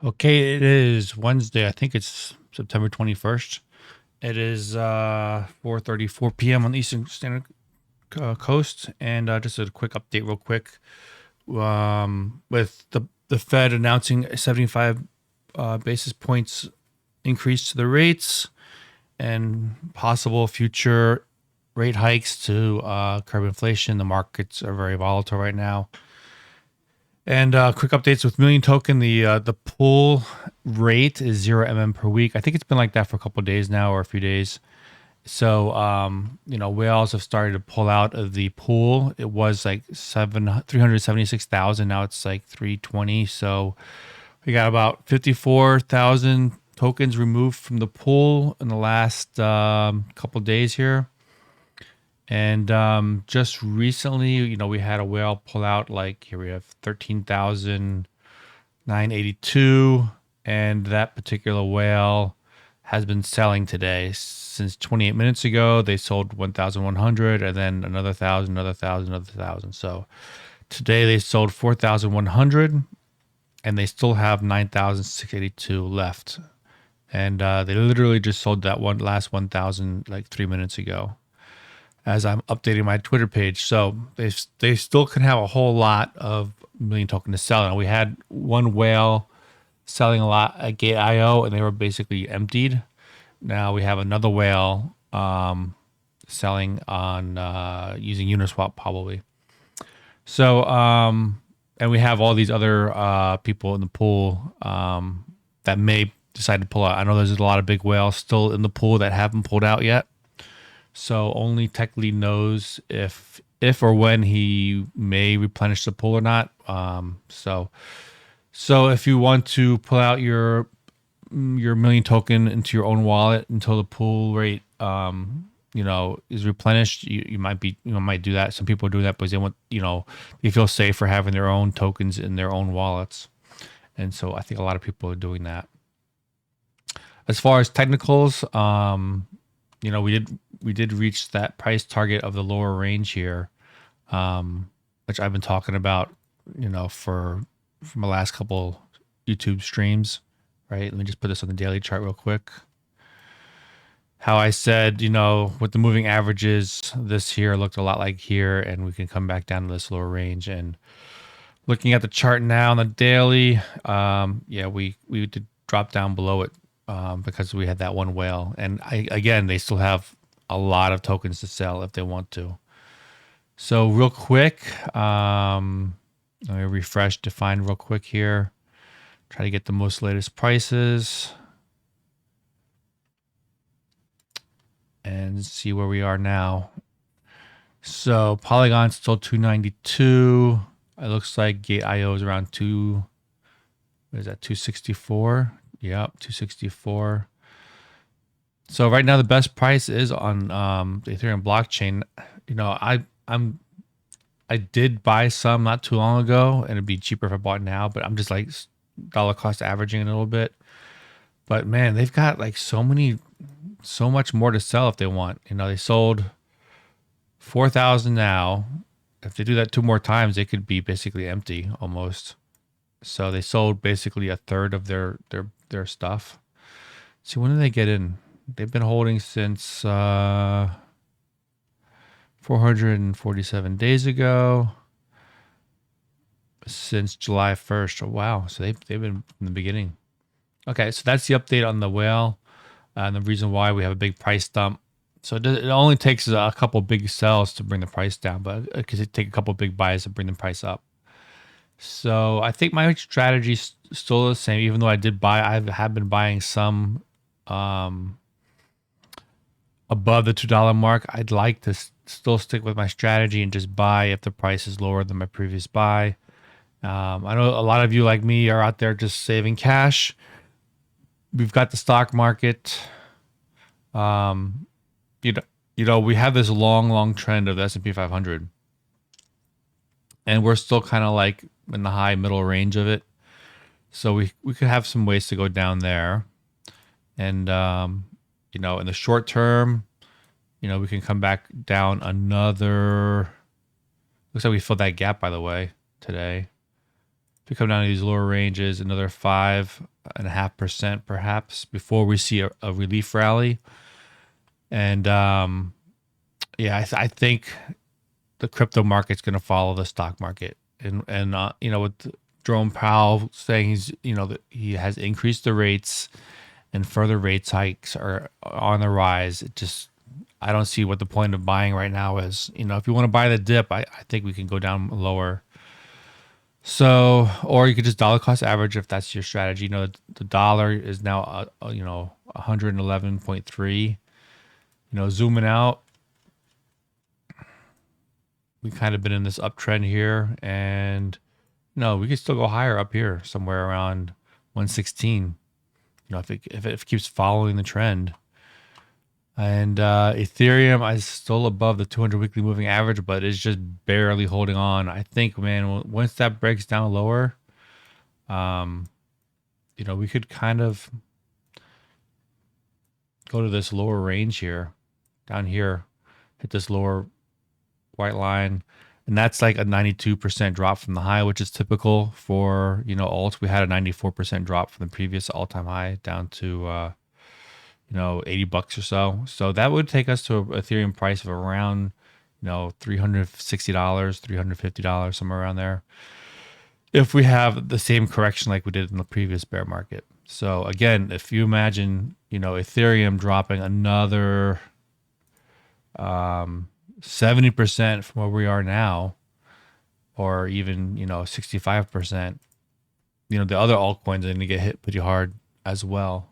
Okay, it is Wednesday. I think it's September 21st. It is 4:34 p.m. on the Eastern Standard Coast, and just a quick update, real quick, with the Fed announcing a 75 basis points increase to the rates and possible future rate hikes to curb inflation. The markets are very volatile right now. And quick updates with Million Token. The pull rate is 0 per week. I think it's been like that for a couple of days now, or a few days. So whales have started to pull out of the pool. It was like 376,000. Now it's like 320. So we got about 54,000 tokens removed from the pool in the last couple of days here. And just recently, we had a whale pull out. Like here we have 13,982, and that particular whale has been selling today. Since 28 minutes ago, they sold 1,100, and then another 1,000, another 1,000, another 1,000. So today they sold 4,100, and they still have 9,682 left. And they literally just sold that last 1,000 like 3 minutes ago, as I'm updating my Twitter page. So they still can have a whole lot of Million Token to sell. And we had one whale selling a lot at Gate.io, and they were basically emptied. Now we have another whale selling on using Uniswap probably. So and we have all these other people in the pool that may decide to pull out. I know there's a lot of big whales still in the pool that haven't pulled out yet. So only Tech Lead knows if or when he may replenish the pool or not. So if you want to pull out your Million Token into your own wallet until the pool rate is replenished, you might do that. Some people do that because they want they feel safe for having their own tokens in their own wallets, and so I think a lot of people are doing that. As far as technicals, we did reach that price target of the lower range here, which I've been talking about, from the last couple YouTube streams, right? Let me just put this on the daily chart real quick. How I said, with the moving averages, this here looked a lot like here, and we can come back down to this lower range. And looking at the chart now on the daily, we did drop down below it because we had that one whale. And again, they still have a lot of tokens to sell if they want to. So real quick, let me refresh, define real quick here. Try to get the most latest prices and see where we are now. So Polygon's still 292. It looks like Gate.io is around 264. Yep, 264. So right now the best price is on the Ethereum blockchain. I did buy some not too long ago, and it'd be cheaper if I bought now, but I'm just like dollar cost averaging a little bit. But man, they've got like so much more to sell if they want. They sold 4,000 now. If they do that two more times, they could be basically empty almost. So they sold basically a third of their stuff. See, when did they get in? They've been holding since 447 days ago, since July 1st. Oh, wow. So they've been from the beginning. Okay, so that's the update on the whale and the reason why we have a big price dump. So it only takes a couple big sells to bring the price down, but because it take a couple big buys to bring the price up. So I think my strategy is still the same, even though I have been buying some above the $2 mark. I'd like to still stick with my strategy and just buy if the price is lower than my previous buy. I know a lot of you like me are out there just saving cash. We've got the stock market. We have this long trend of the S&P 500, and we're still kind of like in the high middle range of it. So we could have some ways to go down there, and in the short term, we can come back down another. Looks like we filled that gap, by the way, today. If we come down to these lower ranges, another 5.5% perhaps before we see a relief rally. And yeah, I think the crypto market's going to follow the stock market. And you know, with Jerome Powell saying that he has increased the rates and further rates hikes are on the rise, I don't see what the point of buying right now is. You know, if you want to buy the dip, I think we can go down lower. So, or you could just dollar cost average if that's your strategy. You know, the dollar is now, 111.3. You know, zooming out, we kind of been in this uptrend here, and no, we could still go higher up here, somewhere around 116. You know, if it keeps following the trend. And Ethereum is still above the 200 weekly moving average, but it's just barely holding on. I think, man, once that breaks down lower, we could kind of go to this lower range here, down here, hit this lower white line, and that's like a 92% drop from the high, which is typical for alts. We had a 94% drop from the previous all-time high down to $80 or so. So that would take us to a Ethereum price of around $360, $350, somewhere around there, if we have the same correction like we did in the previous bear market. So again, if you imagine Ethereum dropping another 70% from where we are now, or even 65%, the other altcoins are going to get hit pretty hard as well.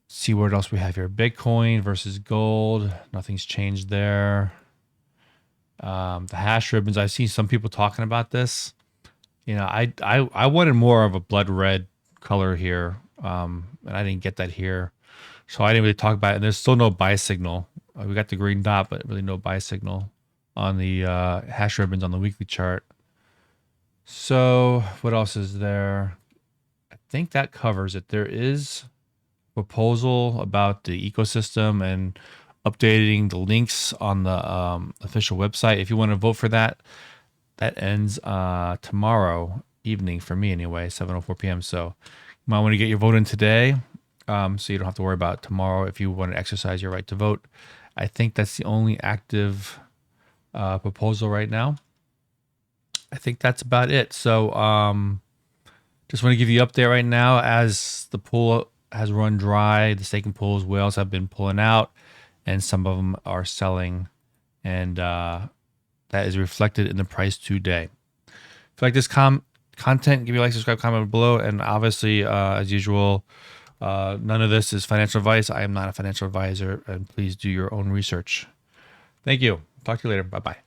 See what else we have here. Bitcoin versus gold. Nothing's changed there. The hash ribbons. I've seen some people talking about this. I wanted more of a blood red color here, and I didn't get that here, so I didn't really talk about it. And there's still no buy signal. We got the green dot, but really no buy signal on the hash ribbons on the weekly chart. So what else is there? I think that covers it. There is a proposal about the ecosystem and updating the links on the official website. If you want to vote for that, that ends tomorrow evening for me anyway, 7:04 p.m. So you might want to get your vote in today, so you don't have to worry about tomorrow if you want to exercise your right to vote. I think that's the only active proposal right now. I think that's about it. So just want to give you an update right now as the pool has run dry. The staking pools, whales have been pulling out, and some of them are selling, and that is reflected in the price today. If you like this content, give me a like, subscribe, comment below, and obviously, as usual, none of this is financial advice. I am not a financial advisor, and please do your own research. Thank you. Talk to you later. Bye-bye.